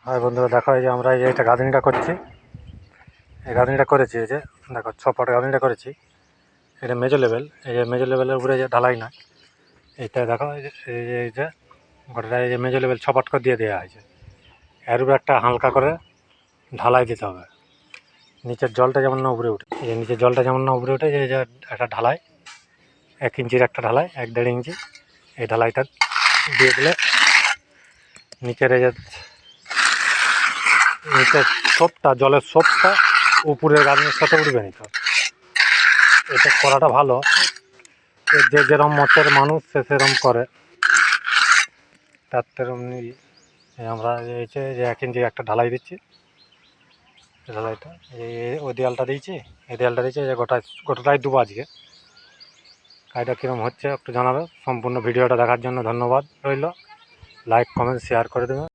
High বন্ধুরা, দেখো এই যে আমরা এইটা গাঁথনিটা করছি। এই গাঁথনিটা করেছি, এই যে দেখো 6 ফুট গাঁথনিটা করেছি। এটা মেজর লেভেল, এই যে মেজর লেভেলের উপরে যে ঢালাই না, এইটা দেখো এই যে গোটাটা এই যে মেজর লেভেল 6 ফুট করে দিয়ে দেওয়া হয়েছে। এর উপরে একটা হালকা করে ঢালাই দিতে হবে, নিচের জলটা যেমন না উপরে উঠে। এই যে নিচের জলটা যেমন না উপরে উঠে, যে একটা ঢালাই 1 ইঞ্চির একটা ঢালাই, 1-1.5 ইঞ্চি এই ঢালাইটা দিয়ে দিলে নিচের এই যে নিচের সোপটা, জলের সোপটা উপরের গাঁথনির সাথে উঠবে নি। তো এটা করাটা ভালো, যে যেরকম মতের মানুষ সে সেরকম করে। তার তেমনি আমরা এই যে 1 ইঞ্চি একটা ঢালাই দিচ্ছি। ঢালাইটা ওই দেয়ালটা দিয়েছি, এই দেয়ালটা দিয়েছি, যে গোটাটাই দেবো আজকে। কাজটা কীরকম হচ্ছে একটু জানাবে। সম্পূর্ণ ভিডিওটা দেখার জন্য ধন্যবাদ রইল। লাইক, কমেন্ট, শেয়ার করে দেবে।